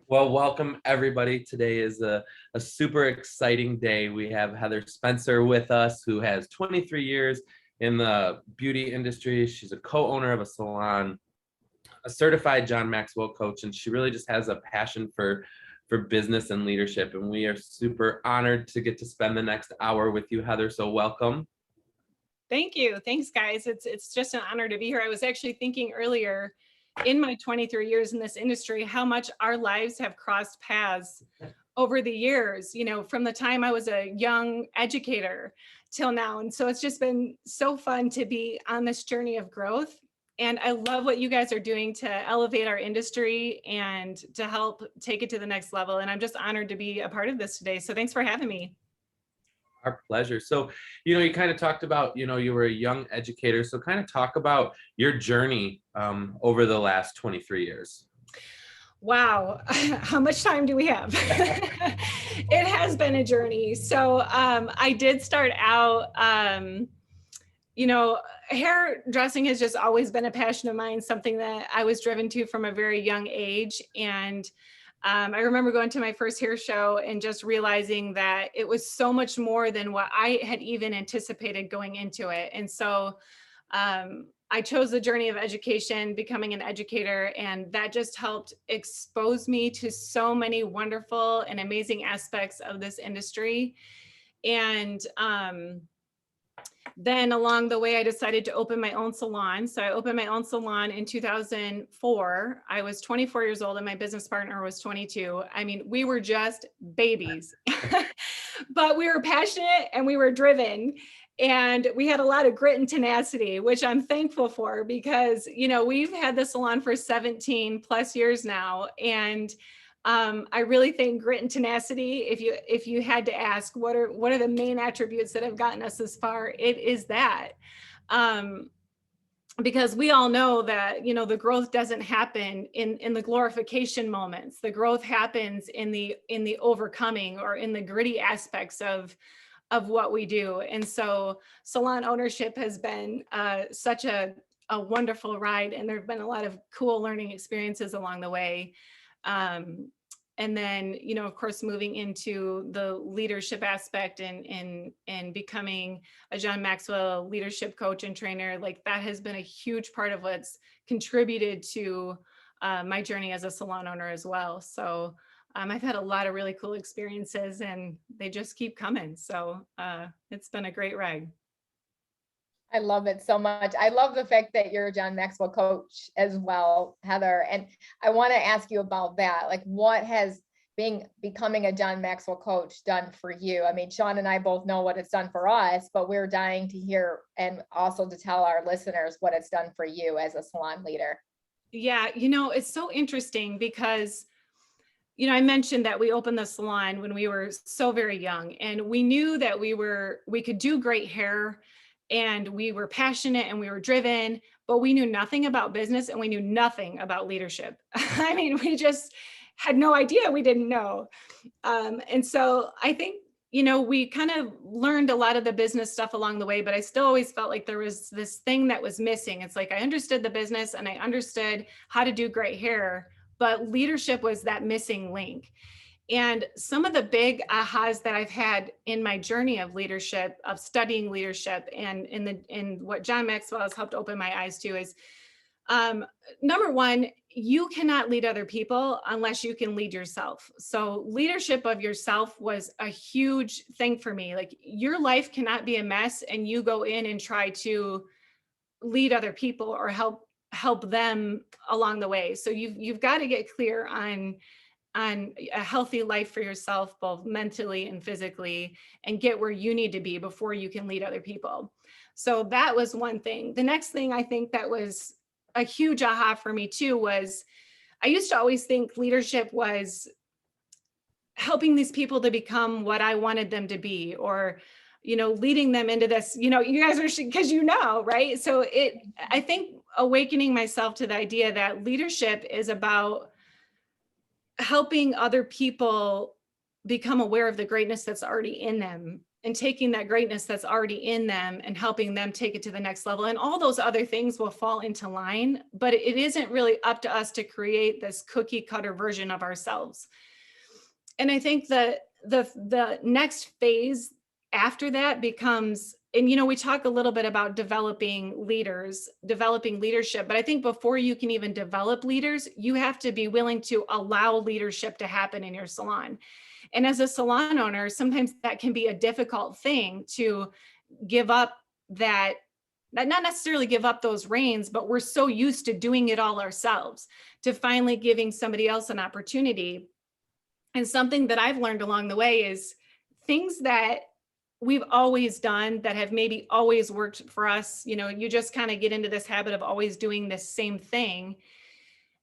Well, welcome everybody. Today is a super exciting day. We have Heather Spencer with us, who has 23 years in the beauty industry. She's a co-owner of a salon, a certified John Maxwell coach, and she really just has a passion for business and leadership. And we are super honored to get to spend the next hour with you, Heather. So welcome. Thank you. Thanks, guys. It's just an honor to be here. I was actually thinking earlier in my 23 years in this industry, how much our lives have crossed paths over the years, from the time I was a young educator till now. And so it's just been so fun to be on this journey of growth. And I love what you guys are doing to elevate our industry and to help take it to the next level. And I'm just honored to be a part of this today. So thanks for having me. Our pleasure. So, you kind of talked about, you were a young educator. So kind of talk about your journey over the last 23 years. Wow, how much time do we have? It has been a journey. So I did start out, hairdressing has just always been a passion of mine, something that I was driven to from a very young age. And I remember going to my first hair show and just realizing that it was so much more than what I had even anticipated going into it. And so I chose the journey of education, becoming an educator, and that just helped expose me to so many wonderful and amazing aspects of this industry. And then along the way, I decided to open my own salon. So I opened my own salon in 2004. I was 24 years old and my business partner was 22. I mean, we were just babies, but we were passionate and we were driven. And we had a lot of grit and tenacity, which I'm thankful for because, we've had the salon for 17 plus years now. And I really think grit and tenacity, if you had to ask what are the main attributes that have gotten us this far, it is that. Because we all know that, the growth doesn't happen in the glorification moments. The growth happens in the overcoming or in the gritty aspects of what we do. And so salon ownership has been such a wonderful ride. And there've been a lot of cool learning experiences along the way. And then, of course, moving into the leadership aspect and becoming a John Maxwell leadership coach and trainer, like that has been a huge part of what's contributed to my journey as a salon owner as well. So I've had a lot of really cool experiences and they just keep coming. So it's been a great ride. I love it so much. I love the fact that you're a John Maxwell coach as well, Heather. And I want to ask you about that. Like, what has becoming a John Maxwell coach done for you? I mean, Sean and I both know what it's done for us, but we're dying to hear and also to tell our listeners what it's done for you as a salon leader. Yeah, it's so interesting because I mentioned that we opened the salon when we were so very young, and we knew that we could do great hair, and we were passionate and we were driven, but we knew nothing about business and we knew nothing about leadership. I mean, we just had no idea. We didn't know. And so I think, we kind of learned a lot of the business stuff along the way, but I still always felt like there was this thing that was missing. It's like I understood the business and I understood how to do great hair, but leadership was that missing link. And some of the big ahas that I've had in my journey of leadership, of studying leadership, and in what John Maxwell has helped open my eyes to is, number one, you cannot lead other people unless you can lead yourself. So leadership of yourself was a huge thing for me. Like, your life cannot be a mess and you go in and try to lead other people or help them along the way. So you've got to get clear on a healthy life for yourself, both mentally and physically, and get where you need to be before you can lead other people. So that was one thing. The next thing I think that was a huge aha for me too was I used to always think leadership was helping these people to become what I wanted them to be, or leading them into this, you guys are, because right? So I think awakening myself to the idea that leadership is about helping other people become aware of the greatness that's already in them and taking that greatness that's already in them and helping them take it to the next level. And all those other things will fall into line, but it isn't really up to us to create this cookie cutter version of ourselves. And I think that the next phase after that becomes, and we talk a little bit about developing leaders, developing leadership, but I think before you can even develop leaders, you have to be willing to allow leadership to happen in your salon. And as a salon owner, sometimes that can be a difficult thing to give up that, not necessarily give up those reins, but we're so used to doing it all ourselves, to finally giving somebody else an opportunity. And something that I've learned along the way is things that we've always done that have maybe always worked for us. You just kind of get into this habit of always doing this same thing.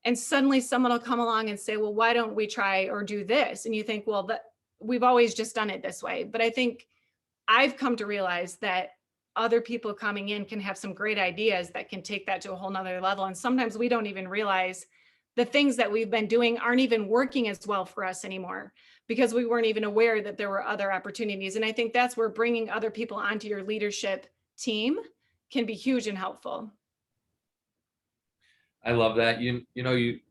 And suddenly someone will come along and say, well, why don't we try or do this? And you think, well, we've always just done it this way. But I think I've come to realize that other people coming in can have some great ideas that can take that to a whole nother level. And sometimes we don't even realize the things that we've been doing aren't even working as well for us anymore because we weren't even aware that there were other opportunities. And I think that's where bringing other people onto your leadership team can be huge and helpful. I love that. You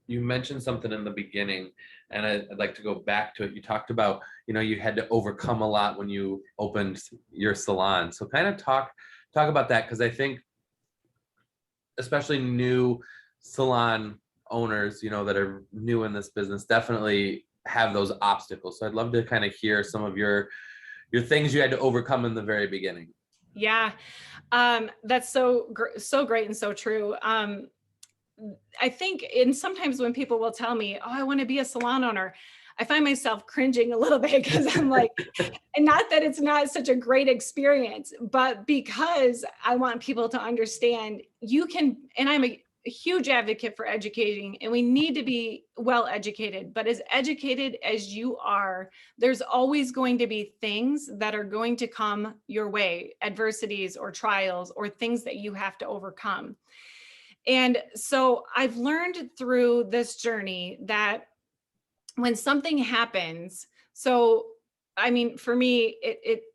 mentioned something in the beginning, and I'd like to go back to it. You talked about, you had to overcome a lot when you opened your salon. So kind of talk about that, because I think especially new salon owners, that are new in this business definitely have those obstacles. So I'd love to kind of hear some of your things you had to overcome in the very beginning. Yeah, that's so great and so true. I think, and sometimes when people will tell me, oh, I want to be a salon owner, I find myself cringing a little bit because I'm like, and not that it's not such a great experience, but because I want people to understand you can, and I'm a huge advocate for educating, and we need to be well educated, but as educated as you are, there's always going to be things that are going to come your way, adversities or trials or things that you have to overcome. And so I've learned through this journey that when something happens, so I mean, for me,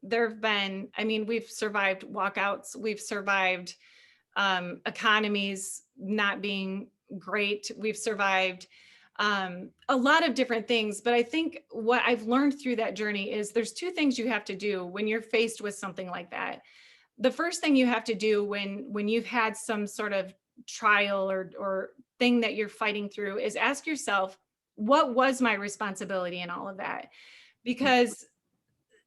there have been, we've survived walkouts, we've survived economies not being great, we've survived a lot of different things. But I think what I've learned through that journey is there's two things you have to do when you're faced with something like that. The first thing you have to do when you've had some sort of trial or thing that you're fighting through is ask yourself, what was my responsibility in all of that? Because,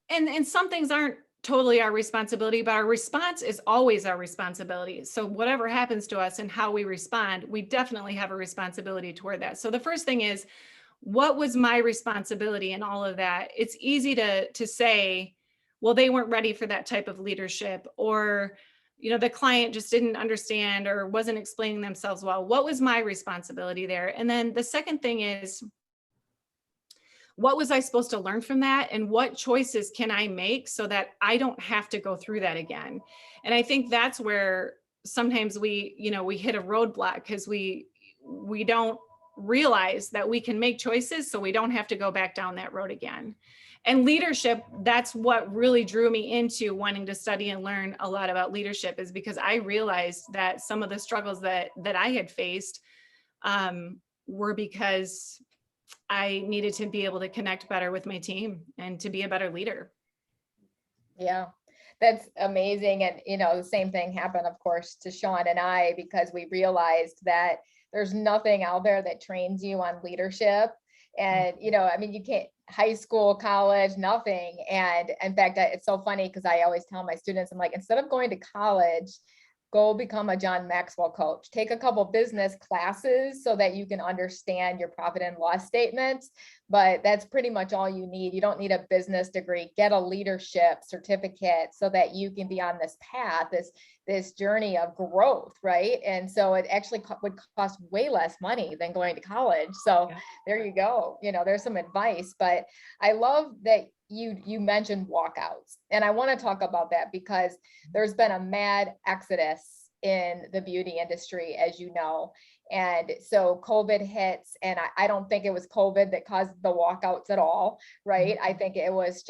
and some things aren't totally our responsibility, but our response is always our responsibility. So whatever happens to us and how we respond, we definitely have a responsibility toward that. So the first thing is, what was my responsibility in all of that? It's easy to say, well, they weren't ready for that type of leadership, or the client just didn't understand or wasn't explaining themselves well. What was my responsibility there? And then the second thing is, what was I supposed to learn from that? And what choices can I make so that I don't have to go through that again? And I think that's where sometimes we hit a roadblock, because we don't realize that we can make choices so we don't have to go back down that road again. And leadership, that's what really drew me into wanting to study and learn a lot about leadership, is because I realized that some of the struggles that I had faced were because I needed to be able to connect better with my team and to be a better leader. Yeah, that's amazing. And, the same thing happened, of course, to Sean and I, because we realized that there's nothing out there that trains you on leadership. And, you can't, high school, college, nothing. And in fact, it's so funny because I always tell my students, I'm like, instead of going to college, go become a John Maxwell coach. Take a couple business classes so that you can understand your profit and loss statements. But that's pretty much all you need. You don't need a business degree. Get a leadership certificate so that you can be on this path, this journey of growth, right? And so it actually would cost way less money than going to college. So there you go. There's some advice. But I love that you mentioned walkouts, and I want to talk about that because there's been a mad exodus in the beauty industry, as you know, And so COVID hits, and I don't think it was COVID that caused the walkouts at all, right? I think it was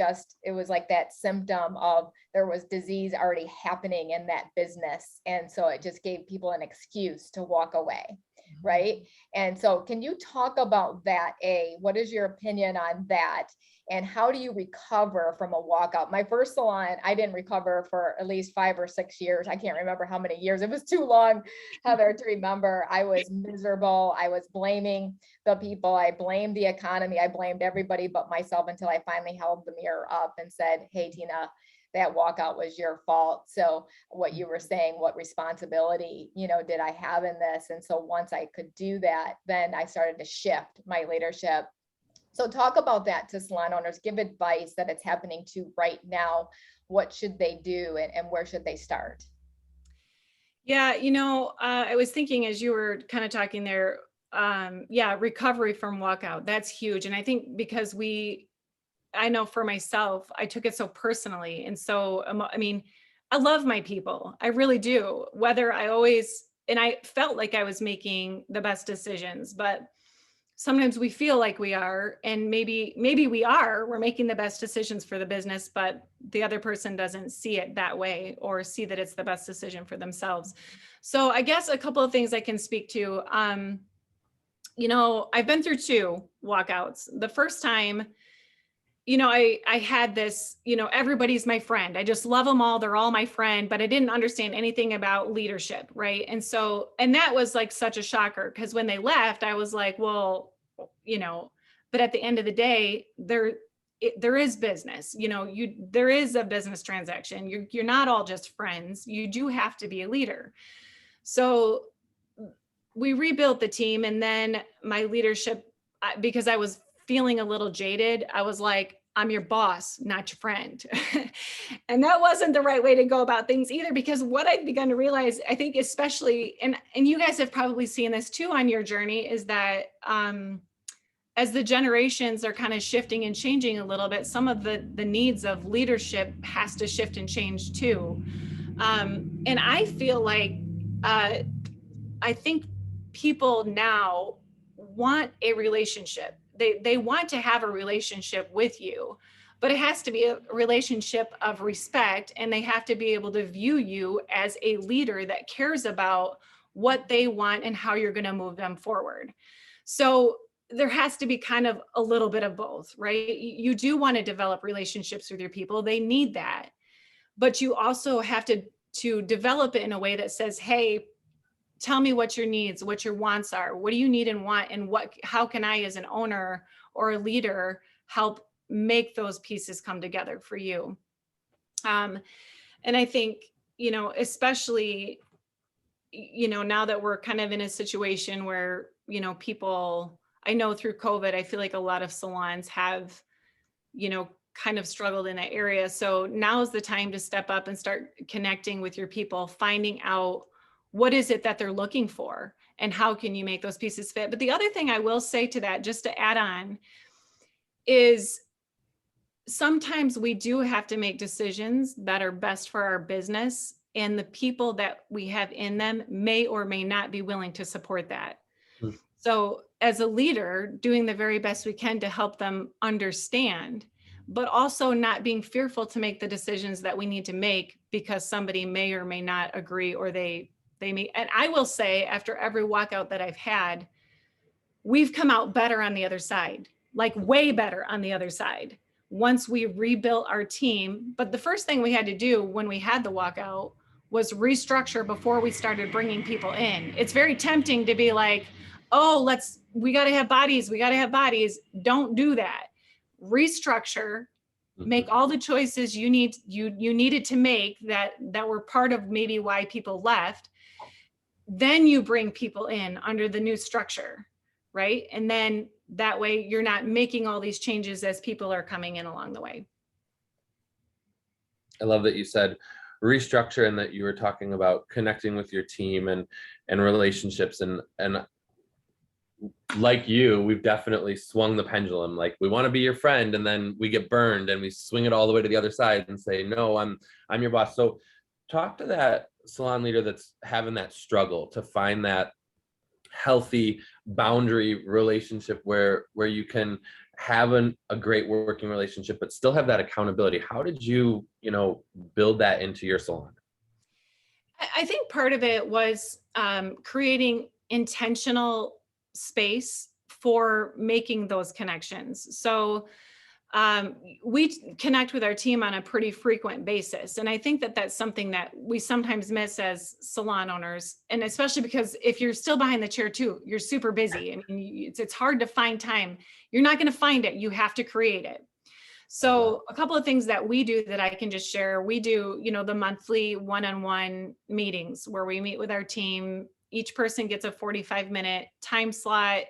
like that symptom of there was disease already happening in that business. And so it just gave people an excuse to walk away, right? And so can you talk about that? What is your opinion on that? And how do you recover from a walkout? My first salon, I didn't recover for at least 5 or 6 years. I can't remember how many years. It was too long, Heather, to remember. I was miserable. I was blaming the people. I blamed the economy. I blamed everybody but myself until I finally held the mirror up and said, hey, Tina, that walkout was your fault. So what you were saying, what responsibility, did I have in this? And so once I could do that, then I started to shift my leadership. So talk about that to salon owners, give advice that it's happening to right now. What should they do and where should they start? Yeah, I was thinking as you were kind of talking there, recovery from walkout, that's huge. And I think because I know for myself, I took it so personally. And so, I love my people. I really do. And I felt like I was making the best decisions, but sometimes we feel like we are, and maybe we're making the best decisions for the business, but the other person doesn't see it that way or see that it's the best decision for themselves. So I guess a couple of things I can speak to. I've been through 2 walkouts. The first time, I had this, everybody's my friend. I just love them all. They're all my friend, but I didn't understand anything about leadership. Right. And that was like such a shocker, because when they left, I was like, well, but at the end of the day, there is business, there is a business transaction. You're not all just friends. You do have to be a leader. So we rebuilt the team, and then my leadership, because I was feeling a little jaded, I was like, I'm your boss, not your friend. And that wasn't the right way to go about things either, because what I've begun to realize, I think especially, and you guys have probably seen this too on your journey, is that as the generations are kind of shifting and changing a little bit, some of the needs of leadership has to shift and change too. And I feel like, I think people now want a relationship. They want to have a relationship with you, but it has to be a relationship of respect, and they have to be able to view you as a leader that cares about what they want and how you're going to move them forward. So there has to be kind of a little bit of both, right? You do want to develop relationships with your people. They need that, but you also have to develop it in a way that says, hey, tell me what your needs, what your wants are. What do you need and want? And how can I, as an owner or a leader, help make those pieces come together for you? And I think, especially, now that we're kind of in a situation where, people, I know through COVID, I feel like a lot of salons have, kind of struggled in that area. So now is the time to step up and start connecting with your people, finding out what is it that they're looking for and how can you make those pieces fit. But the other thing I will say to that, just to add on, is sometimes we do have to make decisions that are best for our business, and the people that we have in them may or may not be willing to support that. So as a leader, doing the very best we can to help them understand, but also not being fearful to make the decisions that we need to make, because somebody may or may not agree, or they may. And I will say, after every walkout that I've had, we've come out better on the other side, like way better on the other side, once we rebuilt our team. But the first thing we had to do when we had the walkout was restructure before we started bringing people in. It's very tempting to be like, oh, we got to have bodies. We got to have bodies. Don't do that. Restructure, make all the choices you needed to make that were part of maybe why people left. Then you bring people in under the new structure, right? And then that way you're not making all these changes as people are coming in along the way. I love that you said restructure, and that you were talking about connecting with your team and relationships, and like we've definitely swung the pendulum. Like, we want to be your friend, and then we get burned and we swing it all the way to the other side and say, no, I'm your boss. So talk to that salon leader that's having that struggle to find that healthy boundary relationship where you can have a great working relationship but still have that accountability. How did you build that into your salon? I think part of it was creating intentional space for making those connections. So we connect with our team on a pretty frequent basis. And I think that that's something that we sometimes miss as salon owners. And especially because if you're still behind the chair too, you're super busy. I mean, it's hard to find time. You're not going to find it. You have to create it. So a couple of things that we do that I can just share, we do, the monthly one-on-one meetings where we meet with our team. Each person gets a 45-minute time slot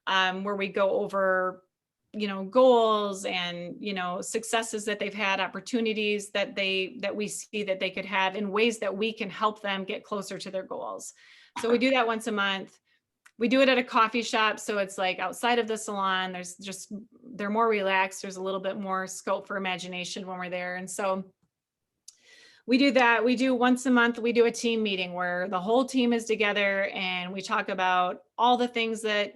where we go over goals and successes that they've had, opportunities that we see that they could have, in ways that we can help them get closer to their goals. So we do that once a month. We do it at a coffee shop, so it's like outside of the salon. They're more relaxed. There's a little bit more scope for imagination when we're there. And so we do that. We do once a month, we do a team meeting where the whole team is together and we talk about all the things that,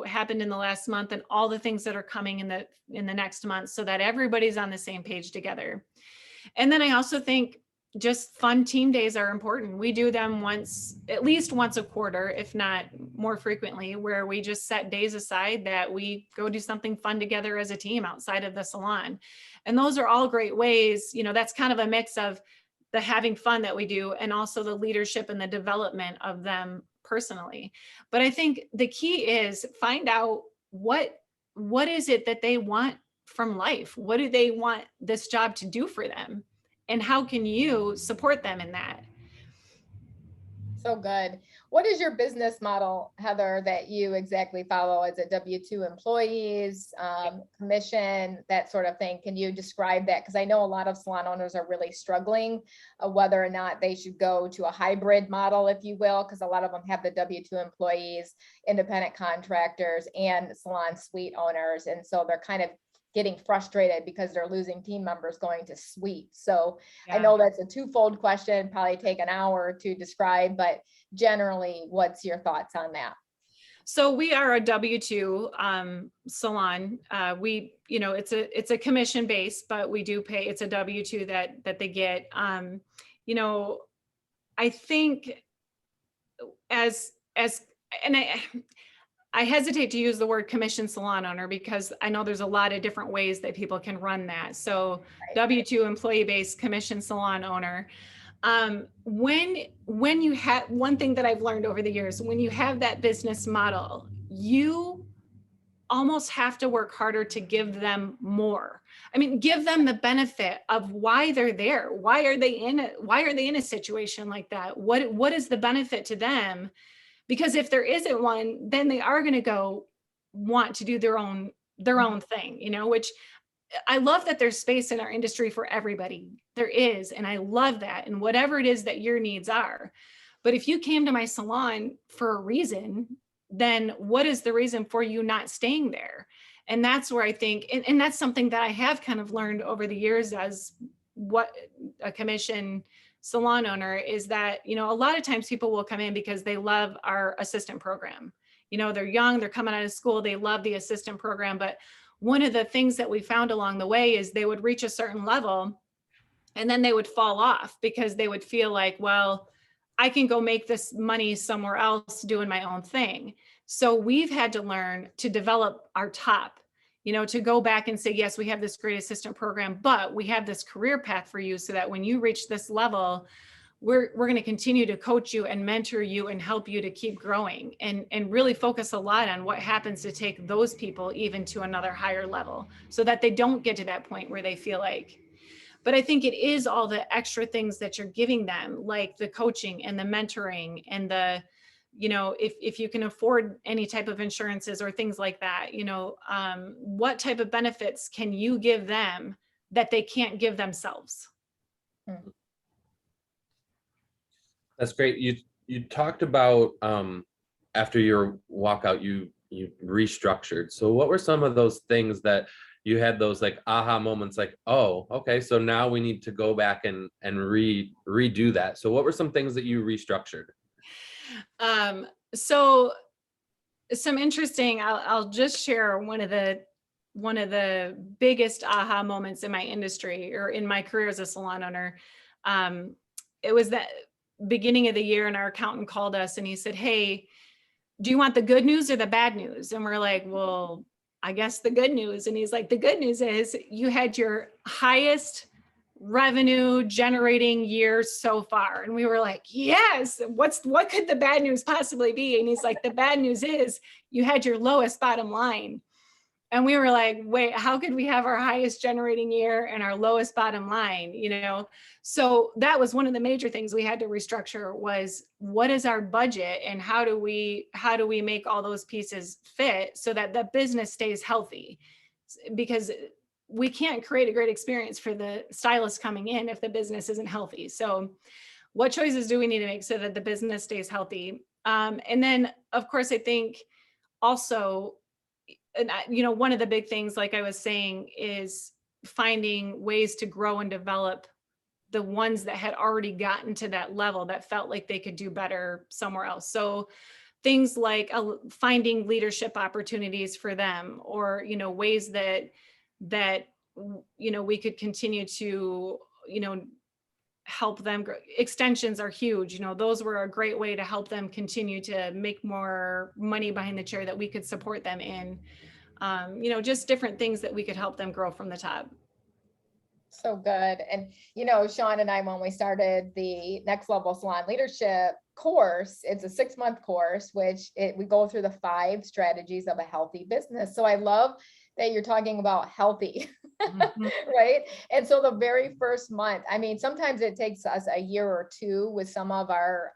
happened in the last month and all the things that are coming in the next month, so that everybody's on the same page together. And then I also think just fun team days are important. We do them at least once a quarter, if not more frequently, where we just set days aside that we go do something fun together as a team outside of the salon. And those are all great ways, that's kind of a mix of the having fun that we do and also the leadership and the development of them personally. But I think the key is find out what is it that they want from life? What do they want this job to do for them? And how can you support them in that? So good. What is your business model, Heather, that you exactly follow? Is it W-2 employees, commission, that sort of thing? Can you describe that? Because I know a lot of salon owners are really struggling whether or not they should go to a hybrid model, if you will, because a lot of them have the W-2 employees, independent contractors, and salon suite owners. And so they're kind of getting frustrated because they're losing team members going to suite. So yeah. I know that's a twofold question, probably take an hour to describe, but generally, what's your thoughts on that? So we are a W-2 salon. It's a commission base, but we do pay. It's a W-2 that they get. I think I hesitate to use the word commission salon owner because I know there's a lot of different ways that people can run that. So right. W-2 employee-based commission salon owner. When you have, one thing that I've learned over the years, when you have that business model, you almost have to work harder to give them more. I mean, give them the benefit of why they're there. Why are they in a situation like that? What is the benefit to them? Because if there isn't one, then they are going to want to do their own thing, which I love that there's space in our industry for everybody. There is. And I love that. And whatever it is that your needs are. But if you came to my salon for a reason, then what is the reason for you not staying there? And that's where I think, and that's something that I have kind of learned over the years as what a commission salon owner is that, a lot of times people will come in because they love our assistant program. They're young, they're coming out of school, they love the assistant program. But one of the things that we found along the way is they would reach a certain level and then they would fall off because they would feel like, well, I can go make this money somewhere else doing my own thing. So we've had to learn to develop our top, to go back and say, yes, we have this great assistant program, but we have this career path for you so that when you reach this level, we're going to continue to coach you and mentor you and help you to keep growing and really focus a lot on what happens to take those people even to another higher level so that they don't get to that point where they feel like. But I think it is all the extra things that you're giving them, like the coaching and the mentoring and the, if you can afford any type of insurances or things like that, what type of benefits can you give them that they can't give themselves? That's great. You talked about after your walkout, you restructured. So what were some of those things that you had those like aha moments, like, oh, okay, so now we need to go back and redo that. So what were some things that you restructured? So some interesting, I'll just share one of the biggest aha moments in my industry or in my career as a salon owner. It was that beginning of the year, and our accountant called us and he said, "Hey, do you want the good news or the bad news?" And we're like, "Well, I guess the good news." And he's like, "The good news is you had your highest revenue generating year so far." And we were like, "Yes, what could the bad news possibly be?" And he's like, "The bad news is you had your lowest bottom line." And we were like, "Wait, how could we have our highest generating year and our lowest bottom line?" So that was one of the major things we had to restructure, was what is our budget and how do we make all those pieces fit so that the business stays healthy? Because we can't create a great experience for the stylist coming in if the business isn't healthy. So what choices do we need to make so that the business stays healthy? And then, of course, I think also, one of the big things, like I was saying, is finding ways to grow and develop the ones that had already gotten to that level that felt like they could do better somewhere else. So things like finding leadership opportunities for them, or ways that we could continue to help them grow. Extensions are huge. Those were a great way to help them continue to make more money behind the chair that we could support them in. Just different things that we could help them grow from the top. So good. And, Sean and I, when we started the Next Level Salon Leadership course, it's a 6-month course, which we go through the 5 strategies of a healthy business. So I love that you're talking about healthy, right? And so the very first month, sometimes it takes us a year or 2 with some of our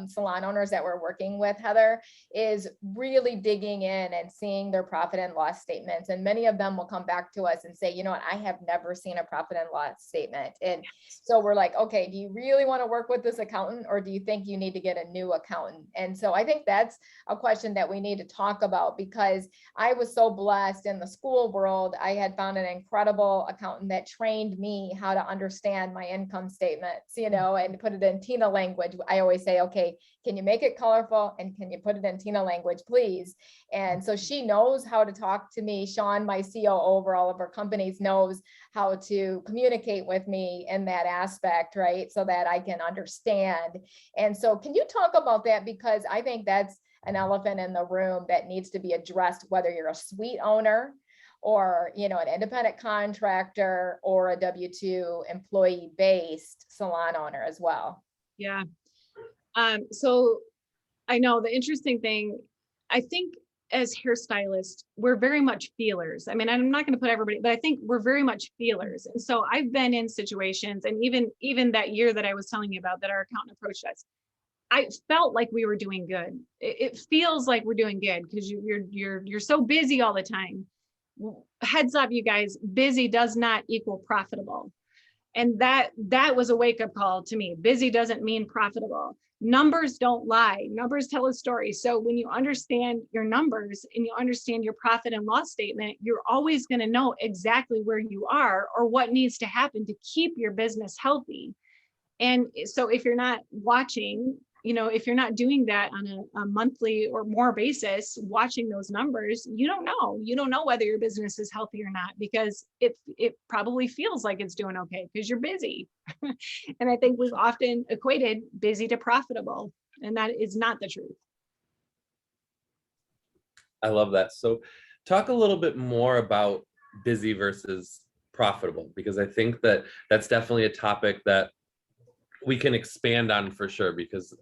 salon owners that we're working with, Heather, is really digging in and seeing their profit and loss statements. And many of them will come back to us and say, "You know what, I have never seen a profit and loss statement." And so we're like, "Okay, do you really want to work with this accountant, or do you think you need to get a new accountant?" And so I think that's a question that we need to talk about, because I was so blessed in the school world. I had found an incredible accountant that trained me how to understand my income statements, and put it in Tina language. I always say, "Okay, can you make it colorful and can you put it in Tina language, please?" And so she knows how to talk to me. Sean, my COO over all of our companies, knows how to communicate with me in that aspect, right? So that I can understand. And so can you talk about that? Because I think that's an elephant in the room that needs to be addressed, whether you're a suite owner or, an independent contractor or a W-2 employee-based salon owner as well. Yeah. So I know the interesting thing, I think as hairstylists, we're very much feelers. I'm not going to put everybody, but I think we're very much feelers. And so I've been in situations, and even that year that I was telling you about, that our accountant approached us, I felt like we were doing good. It feels like we're doing good because you're so busy all the time. Heads up, you guys, busy does not equal profitable. And that was a wake-up call to me. Busy doesn't mean profitable. Numbers don't lie. Numbers tell a story. So when you understand your numbers and you understand your profit and loss statement, you're always going to know exactly where you are or what needs to happen to keep your business healthy. And so if you're not watching, if you're not doing that on a monthly or more basis, watching those numbers, you don't know whether your business is healthy or not, because it probably feels like it's doing okay because you're busy. And I think we've often equated busy to profitable, and that is not the truth. I love that. So talk a little bit more about busy versus profitable, because I think that that's definitely a topic that we can expand on for sure, because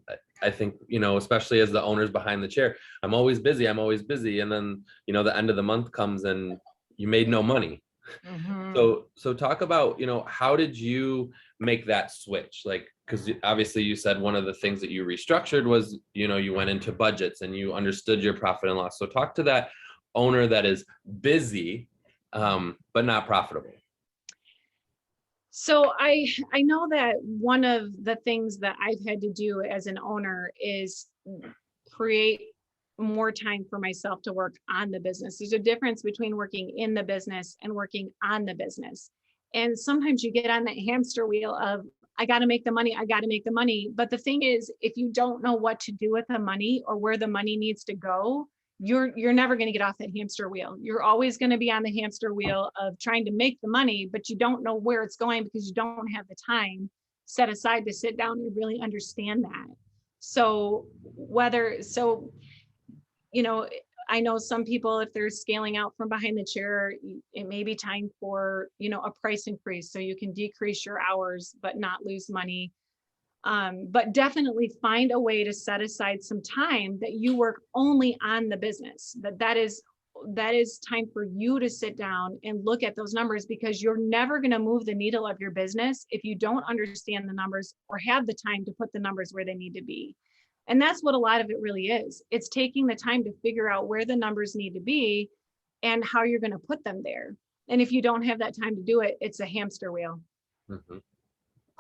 I think, especially as the owners behind the chair, I'm always busy. And then, the end of the month comes and you made no money. Mm-hmm. So talk about, how did you make that switch? Like, because obviously you said one of the things that you restructured was, you went into budgets and you understood your profit and loss. So talk to that owner that is busy, but not profitable. So I know that one of the things that I've had to do as an owner is create more time for myself to work on the business. There's a difference between working in the business and working on the business. And sometimes you get on that hamster wheel of, I got to make the money. But the thing is, if you don't know what to do with the money or where the money needs to go, you're never going to get off that hamster wheel. You're always going to be on the hamster wheel of trying to make the money, but you don't know where it's going because you don't have the time set aside to sit down and really understand that. So you know, I know some people, if they're scaling out from behind the chair, it may be time for, you know, a price increase so you can decrease your hours but not lose money. But definitely find a way to set aside some time that you work only on the business. That is time for you to sit down and look at those numbers, because you're never going to move the needle of your business if you don't understand the numbers or have the time to put the numbers where they need to be. And that's what a lot of it really is. It's taking the time to figure out where the numbers need to be and how you're going to put them there. And if you don't have that time to do it, it's a hamster wheel. Mhm.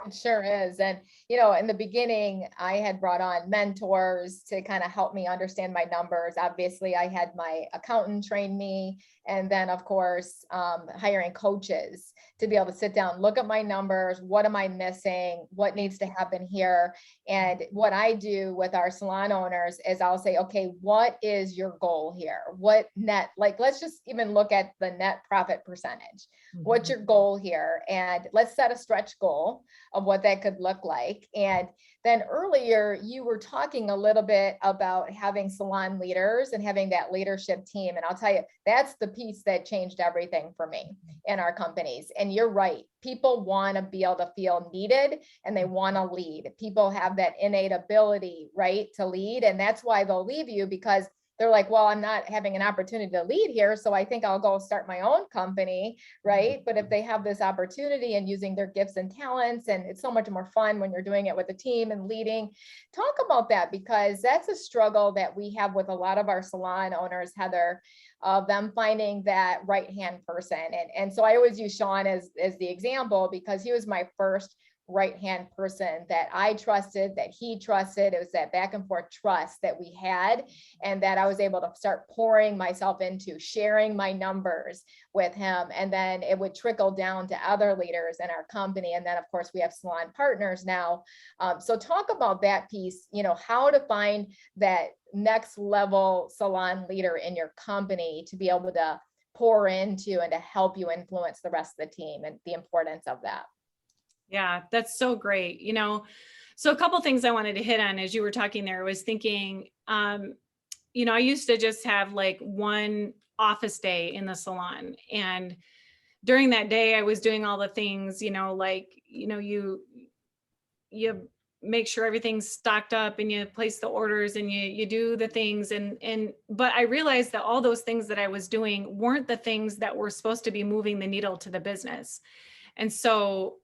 It sure is. And, you know, in the beginning, I had brought on mentors to kind of help me understand my numbers. Obviously, I had my accountant train me. And then, of course, hiring coaches to be able to sit down, look at my numbers. What am I missing? What needs to happen here? And what I do with our salon owners is I'll say, okay, what is your goal here? What net, like, let's just even look at the net profit percentage. What's your goal here? And let's set a stretch goal of what that could look like. And then earlier you were talking a little bit about having salon leaders and having that leadership team. And I'll tell you, that's the piece that changed everything for me in our companies. And you're right. People want to be able to feel needed and they want to lead. People have that innate ability, right, to lead. And that's why they'll leave you, because they're like, well, I'm not having an opportunity to lead here, so I think I'll go start my own company, right? But if they have this opportunity and using their gifts and talents, and it's so much more fun when you're doing it with a team and leading. Talk about that, because that's a struggle that we have with a lot of our salon owners, Heather, of them finding that right-hand person. And so I always use Sean as the example, because he was my first right-hand person that I trusted, that he trusted. It was that back and forth trust that we had, and that I was able to start pouring myself into, sharing my numbers with him. And then it would trickle down to other leaders in our company. And then of course we have salon partners now. So talk about that piece, you know, how to find that next level salon leader in your company to be able to pour into and to help you influence the rest of the team, and the importance of that. Yeah, that's so great. You know, so a couple things I wanted to hit on as you were talking there, was thinking, you know, I used to just have like one office day in the salon. And during that day, I was doing all the things, you know, like, you know, you make sure everything's stocked up and you place the orders and you do the things. But I realized that all those things that I was doing weren't the things that were supposed to be moving the needle to the business. And so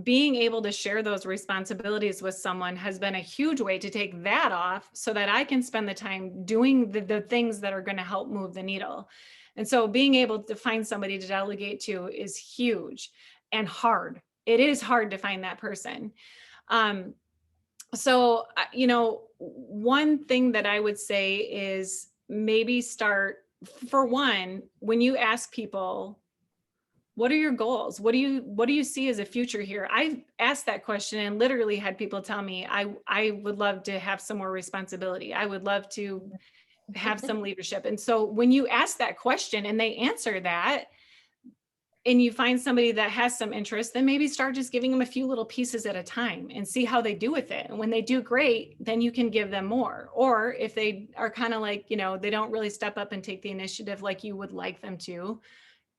being able to share those responsibilities with someone has been a huge way to take that off so that I can spend the time doing the things that are going to help move the needle. And so being able to find somebody to delegate to is huge and hard. It is hard to find that person. So, you know, one thing that I would say is maybe start, for one, when you ask people, what are your goals? What do you see as a future here? I've asked that question and literally had people tell me, I would love to have some more responsibility. I would love to have some leadership. And so when you ask that question and they answer that, and you find somebody that has some interest, then maybe start just giving them a few little pieces at a time and see how they do with it. And when they do great, then you can give them more. Or if they are kind of like, you know, they don't really step up and take the initiative like you would like them to,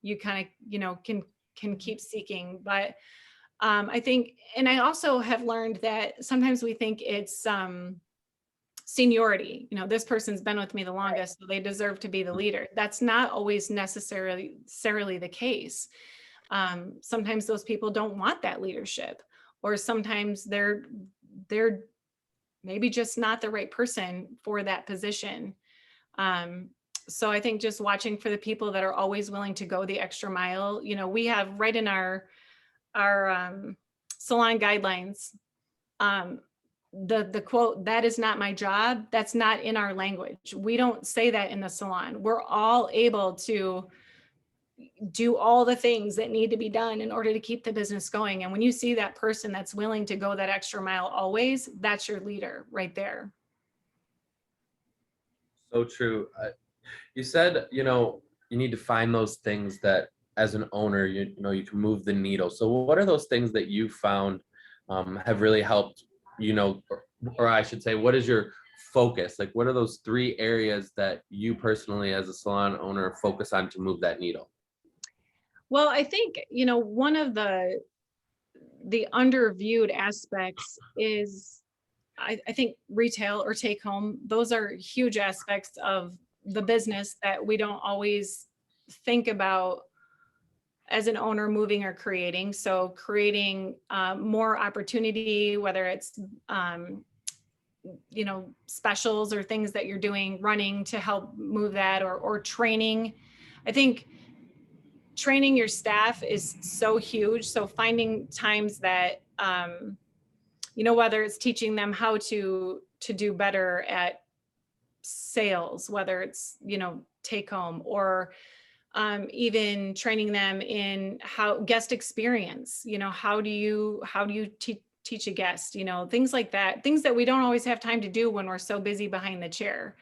you kind of, you know, can keep seeking. But I think, and I also have learned that sometimes we think it's seniority, you know, this person's been with me the longest, so they deserve to be the leader. That's not always necessarily the case. Sometimes those people don't want that leadership, or sometimes they're maybe just not the right person for that position. So I think just watching for the people that are always willing to go the extra mile. You know, we have right in our salon guidelines, the quote, "That is not my job," that's not in our language. We don't say that in the salon. We're all able to do all the things that need to be done in order to keep the business going. And when you see that person that's willing to go that extra mile always, that's your leader right there. So true. You said, you need to find those things that as an owner, you can move the needle. So what are those things that you found have really helped, or I should say, what is your focus? Like, what are those three areas that you personally as a salon owner focus on to move that needle? Well, I think, one of the underviewed aspects is I think retail or take home. Those are huge aspects of the business that we don't always think about as an owner moving or creating. So creating more opportunity, whether it's specials or things that you're doing, running to help move that, or training. I think training your staff is so huge. So finding times that, whether it's teaching them how to do better at sales, whether it's, take home, or even training them in how guest experience, how do you teach a guest, things like that, things that we don't always have time to do when we're so busy behind the chair.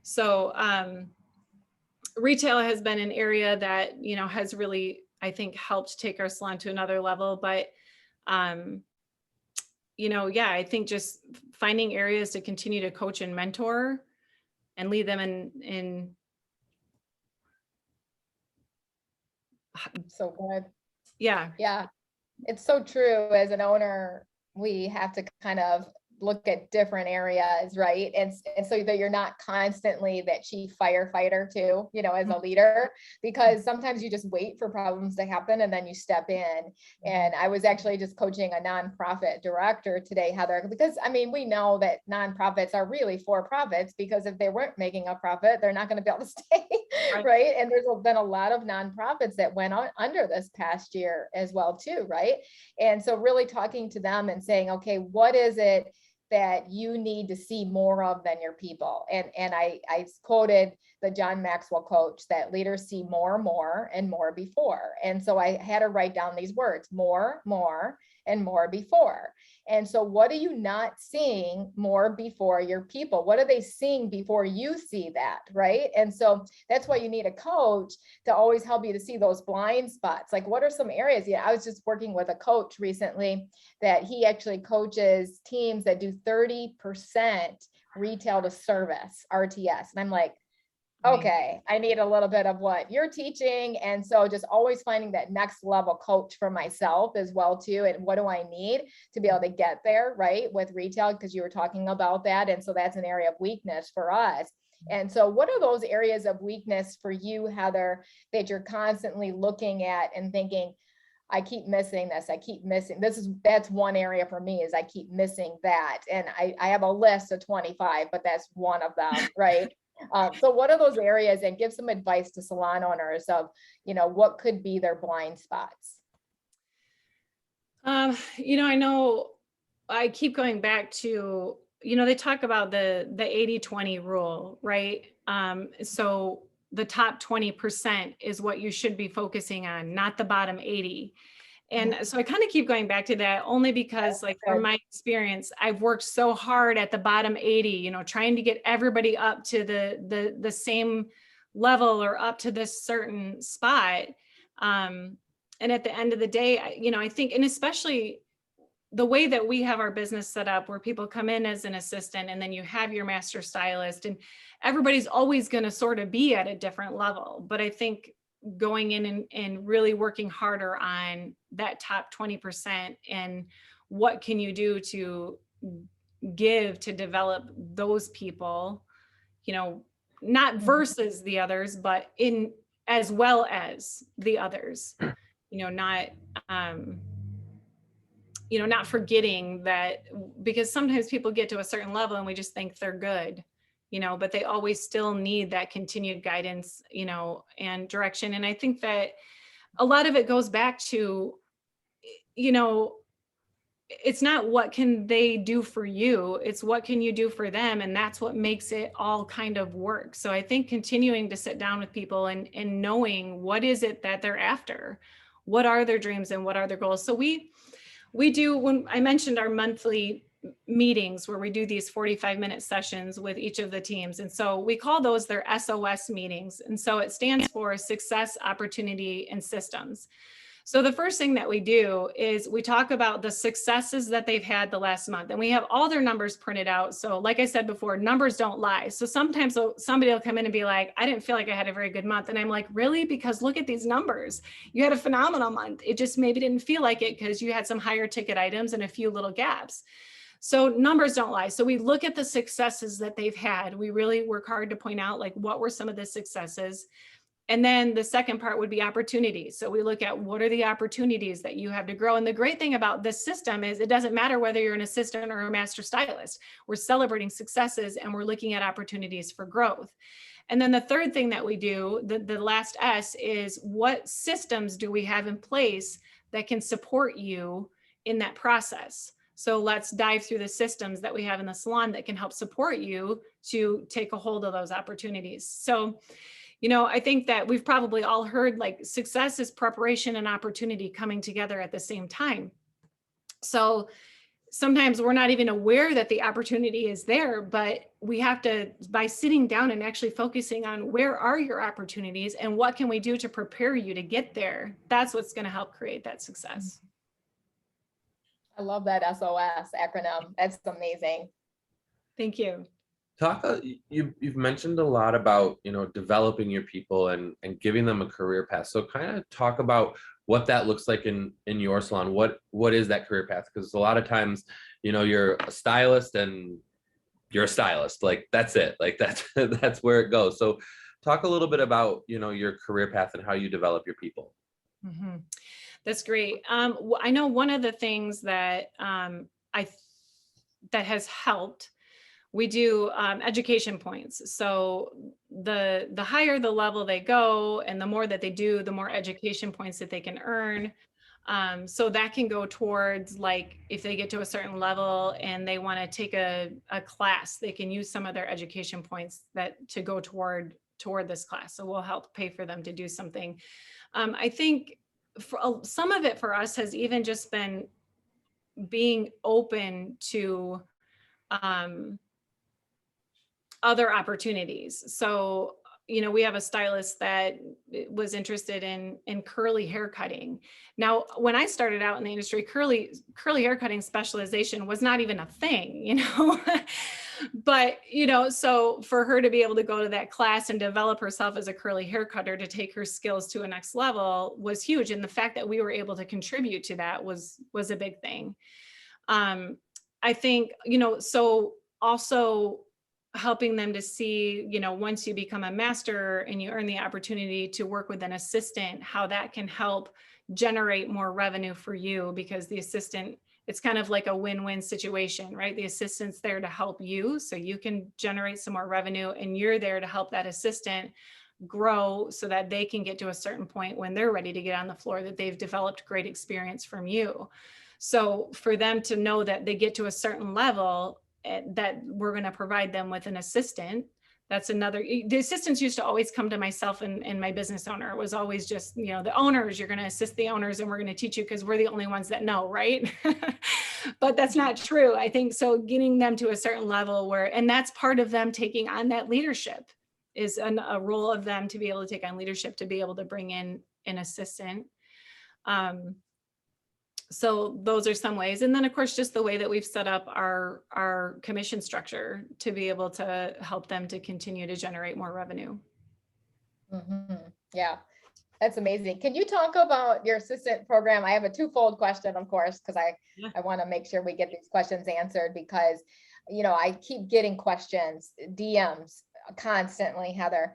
So retail has been an area that, has really, I think, helped take our salon to another level. But yeah, I think just finding areas to continue to coach and mentor and lead them in So good. yeah. Yeah, it's so true. As an owner, we have to kind of look at different areas, right? And so that you're not constantly that chief firefighter too, as a leader, because sometimes you just wait for problems to happen and then you step in. And I was actually just coaching a nonprofit director today, Heather, because we know that nonprofits are really for profits, because if they weren't making a profit, they're not going to be able to stay, right? And there's been a lot of nonprofits that went on under this past year as well too, right? And so really talking to them and saying, okay, what is it that you need to see more of than your people? And I quoted the John Maxwell coach that leaders see more, and more before. And so I had to write down these words: more, and more before. And so what are you not seeing more before your people? What are they seeing before you see that, right? And so that's why you need a coach to always help you to see those blind spots. Like, what are some areas? Yeah, I was just working with a coach recently that he actually coaches teams that do 30% retail to service, RTS. And I'm like, okay, I need a little bit of what you're teaching. And so just always finding that next level coach for myself as well too. And what do I need to be able to get there, right? With retail, because you were talking about that. And so that's an area of weakness for us. And so what are those areas of weakness for you, Heather, that you're constantly looking at and thinking, I keep missing this. I keep missing that's one area for me, is I keep missing that. And I have a list of 25, but that's one of them, right? So what are those areas, and give some advice to salon owners of, what could be their blind spots? I know I keep going back to, they talk about the 80-20 rule, right? So the top 20% is what you should be focusing on, not the bottom 80. And so I kind of keep going back to that, only because, like, from my experience, I've worked so hard at the bottom 80, trying to get everybody up to the same level or up to this certain spot. And at the end of the day, I think, and especially the way that we have our business set up, where people come in as an assistant and then you have your master stylist, and everybody's always going to sort of be at a different level. But I think going in and really working harder on that top 20%, and what can you do to give to develop those people, not versus the others, but in as well as the others, not forgetting that, because sometimes people get to a certain level and we just think they're good, but they always still need that continued guidance, and direction. And I think that a lot of it goes back to, it's not what can they do for you, it's what can you do for them. And that's what makes it all kind of work. So I think continuing to sit down with people and knowing what is it that they're after, what are their dreams and what are their goals. So we do, when I mentioned our monthly meetings where we do these 45-minute sessions with each of the teams. And so we call those their SOS meetings. And so it stands for Success, Opportunity, and Systems. So the first thing that we do is we talk about the successes that they've had the last month, and we have all their numbers printed out. So like I said before, numbers don't lie. So sometimes somebody will come in and be like, I didn't feel like I had a very good month. And I'm like, really? Because look at these numbers. You had a phenomenal month. It just maybe didn't feel like it because you had some higher ticket items and a few little gaps. So numbers don't lie. So we look at the successes that they've had. We really work hard to point out like what were some of the successes. And then the second part would be opportunities. So we look at what are the opportunities that you have to grow. And the great thing about this system is it doesn't matter whether you're an assistant or a master stylist. We're celebrating successes and we're looking at opportunities for growth. And then the third thing that we do, the last S, is what systems do we have in place that can support you in that process? So let's dive through the systems that we have in the salon that can help support you to take a hold of those opportunities. So, you know, I think that we've probably all heard like success is preparation and opportunity coming together at the same time. So sometimes we're not even aware that the opportunity is there, but we have to, by sitting down and actually focusing on where are your opportunities and what can we do to prepare you to get there, that's what's going to help create that success. I love that SOS acronym. That's amazing. Thank you. You've mentioned a lot about, you know, developing your people and giving them a career path. So kind of talk about what that looks like in your salon. What is that career path? Because a lot of times, you know, you're a stylist and you're a stylist. Like that's it. Like that's where it goes. So talk a little bit about, you know, your career path and how you develop your people. Mm-hmm. That's great. I know one of the things that that has helped. We do education points. So the higher the level they go and the more that they do, the more education points that they can earn. So that can go towards like if they get to a certain level and they want to take a class, they can use some of their education points that to go toward this class. So we'll help pay for them to do something. I think for some of it for us has even just been being open to other opportunities. So, you know, we have a stylist that was interested in curly hair cutting. Now, when I started out in the industry, curly hair cutting specialization was not even a thing, you know. But, you know, so for her to be able to go to that class and develop herself as a curly hair cutter to take her skills to a next level was huge. And the fact that we were able to contribute to that was a big thing. I think, you know, so also helping them to see, you know, once you become a master and you earn the opportunity to work with an assistant, how that can help generate more revenue for you, because the assistant, it's kind of like a win-win situation, right? The assistant's there to help you so you can generate some more revenue, and you're there to help that assistant grow so that they can get to a certain point when they're ready to get on the floor, that they've developed great experience from you. So for them to know that they get to a certain level, that we're going to provide them with an assistant. That's another, the assistants used to always come to myself and my business owner. It was always just, you know, the owners, you're going to assist the owners and we're going to teach you because we're the only ones that know, right? But that's not true. I think so getting them to a certain level where, and that's part of them taking on that leadership, is a role of them to be able to take on leadership, to be able to bring in an assistant. So those are some ways. And then of course, just the way that we've set up our commission structure to be able to help them to continue to generate more revenue. Mm-hmm. Yeah, that's amazing. Can you talk about your assistant program? I have a twofold question, of course, because I want to make sure we get these questions answered, because, you know, I keep getting questions, DMs constantly, Heather.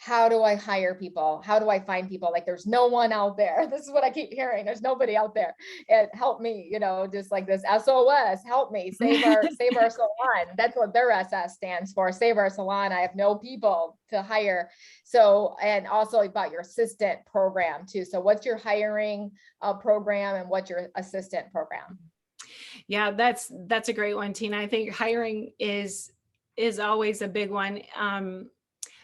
How do I hire people? How do I find people? Like, there's no one out there. This is what I keep hearing. There's nobody out there. And help me, you know, just like this SOS, help me, save our salon. That's what their SS stands for. Save our salon. I have no people to hire. So, and also about your assistant program too. So what's your hiring program and what's your assistant program? Yeah, that's a great one, Tina. I think hiring is always a big one.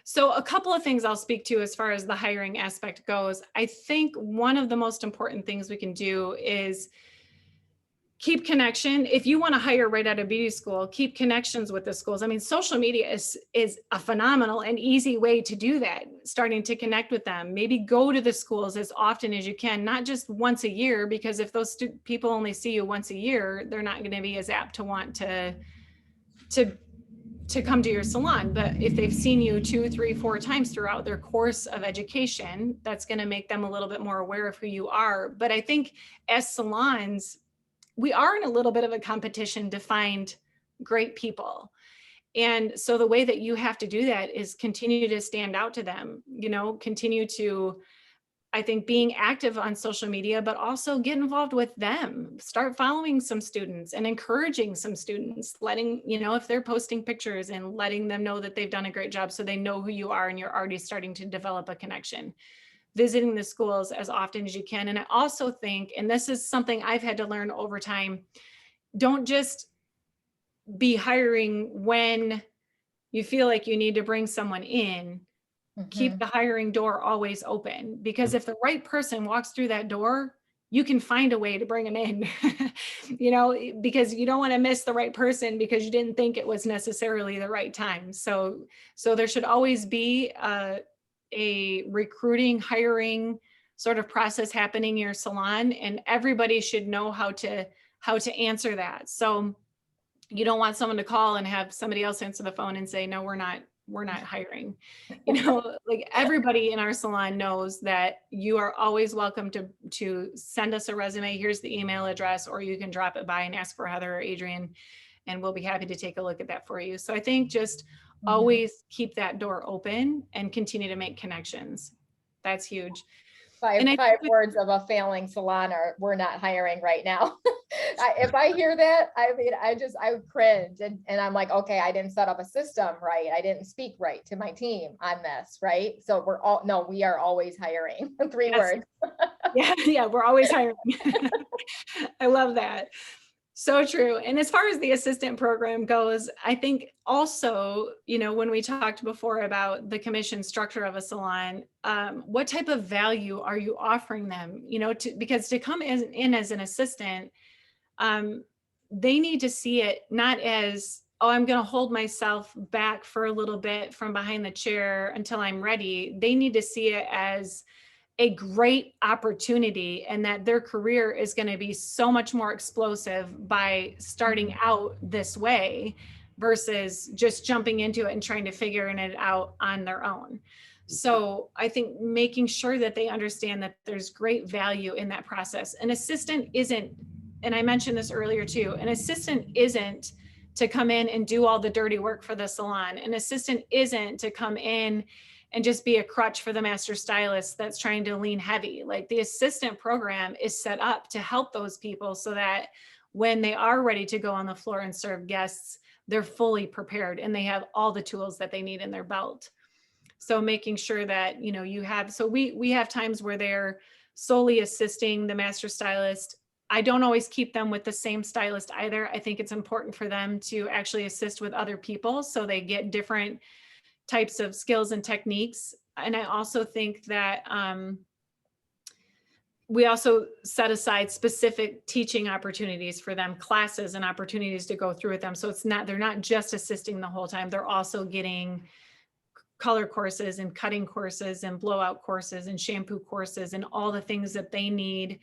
So a couple of things I'll speak to as far as the hiring aspect goes. I think one of the most important things we can do is keep connection. If you want to hire right out of beauty school, keep connections with the schools. I mean, social media is a phenomenal and easy way to do that, starting to connect with them. Maybe go to the schools as often as you can, not just once a year, because if those people only see you once a year, they're not going to be as apt to want to come to your salon. But if they've seen you 2, 3, 4 times throughout their course of education, that's going to make them a little bit more aware of who you are. But I think as salons, we are in a little bit of a competition to find great people. And so the way that you have to do that is continue to stand out to them, continue to, I think, being active on social media, but also get involved with them. Start following some students and encouraging some students, letting, if they're posting pictures and letting them know that they've done a great job so they know who you are and you're already starting to develop a connection. Visiting the schools as often as you can. And I also think, and this is something I've had to learn over time, don't just be hiring when you feel like you need to bring someone in. Keep the hiring door always open, because if the right person walks through that door, you can find a way to bring them in, because you don't want to miss the right person because you didn't think it was necessarily the right time. So there should always be a recruiting, hiring sort of process happening in your salon, and everybody should know how to answer that. So you don't want someone to call and have somebody else answer the phone and say, no, we're not hiring. Like everybody in our salon knows that you are always welcome to send us a resume. Here's the email address, or you can drop it by and ask for Heather or Adrian, and we'll be happy to take a look at that for you. So I think just always keep that door open and continue to make connections. That's huge. Five words of a failing salon are, we're not hiring right now. If I hear that, I mean, I would cringe, and I'm like, okay, I didn't set up a system right. I didn't speak right to my team on this, right? So we are always hiring. 3 words. Yeah, we're always hiring. I love that. So true. And as far as the assistant program goes, I think also, when we talked before about the commission structure of a salon, what type of value are you offering them? Because to come in as an assistant, they need to see it not as, oh, I'm going to hold myself back for a little bit from behind the chair until I'm ready. They need to see it as a great opportunity, and that their career is going to be so much more explosive by starting out this way versus just jumping into it and trying to figure it out on their own. So I think making sure that they understand that there's great value in that process. An assistant isn't, and I mentioned this earlier too, an assistant isn't to come in and do all the dirty work for the salon. An assistant isn't to come in and just be a crutch for the master stylist that's trying to lean heavy. Like, the assistant program is set up to help those people so that when they are ready to go on the floor and serve guests, they're fully prepared and they have all the tools that they need in their belt. So making sure that, you have, so we have times where they're solely assisting the master stylist. I don't always keep them with the same stylist either. I think it's important for them to actually assist with other people so they get different types of skills and techniques. And I also think that we also set aside specific teaching opportunities for them, classes and opportunities to go through with them. So they're not just assisting the whole time. They're also getting color courses and cutting courses and blowout courses and shampoo courses and all the things that they need.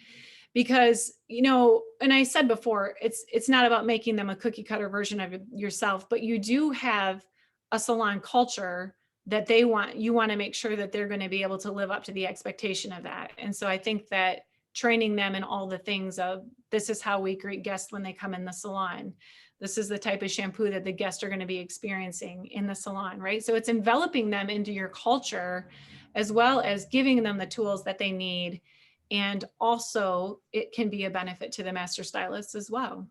Because, and I said before, it's not about making them a cookie cutter version of yourself, but you do have a salon culture that you want to make sure that they're going to be able to live up to the expectation of that. And so I think that training them in all the things of, this is how we greet guests when they come in the salon. This is the type of shampoo that the guests are going to be experiencing in the salon, right? So it's enveloping them into your culture, as well as giving them the tools that they need. And also it can be a benefit to the master stylists as well.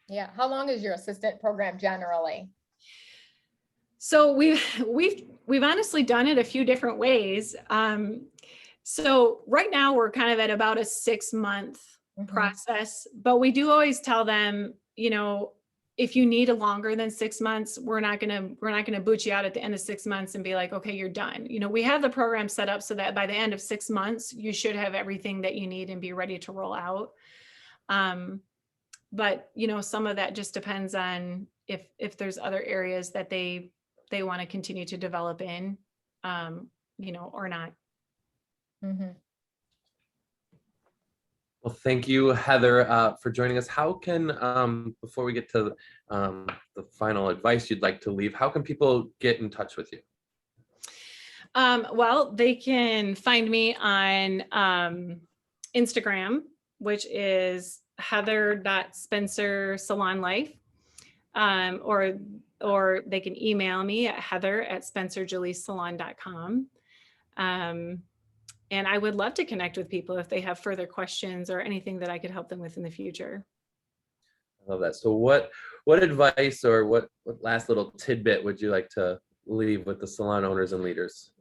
Yeah. How long is your assistant program generally? So we've honestly done it a few different ways. So right now we're kind of at about a 6-month process, but we do always tell them, if you need a longer than 6 months, we're not gonna boot you out at the end of 6 months and be like, okay, you're done. We have the program set up so that by the end of 6 months, you should have everything that you need and be ready to roll out. But, you know, some of that just depends on if there's other areas that they want to continue to develop in, you know, or not. Mhm. Well, thank you, Heather, for joining us. How can, before we get to the final advice you'd like to leave, how can people get in touch with you? Well, they can find me on Instagram, which is heather.spencersalonlife, or they can email me at heather@spencergellisesalon.com. And I would love to connect with people if they have further questions or anything that I could help them with in the future. I love that. So what advice or what last little tidbit would you like to leave with the salon owners and leaders?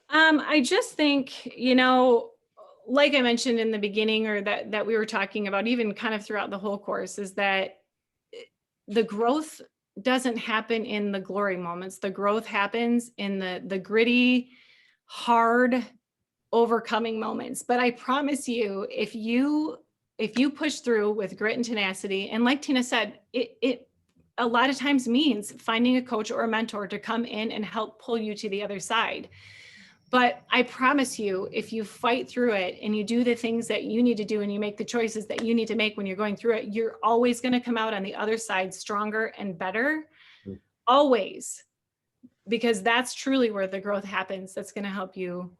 I just think, you know, like I mentioned in the beginning, or that we were talking about even kind of throughout the whole course, is that the growth doesn't happen in the glory moments. The growth happens in the gritty, hard, overcoming moments. But I promise you, if you push through with grit and tenacity, and like Tina said, it a lot of times means finding a coach or a mentor to come in and help pull you to the other side. But I promise you, if you fight through it and you do the things that you need to do and you make the choices that you need to make when you're going through it, you're always going to come out on the other side stronger and better. Always. Because that's truly where the growth happens. That's going to help you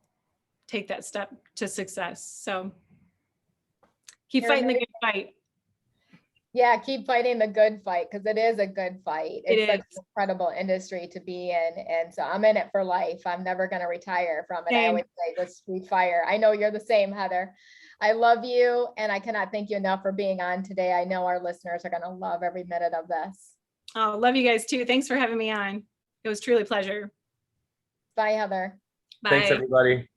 take that step to success. So keep fighting the good fight. Yeah, keep fighting the good fight, because it is a good fight. It's such an incredible industry to be in. And so I'm in it for life. I'm never going to retire from it. I always say with sweet fire. I know you're the same, Heather. I love you, and I cannot thank you enough for being on today. I know our listeners are going to love every minute of this. Oh, love you guys too. Thanks for having me on. It was truly a pleasure. Bye, Heather. Bye. Thanks, everybody.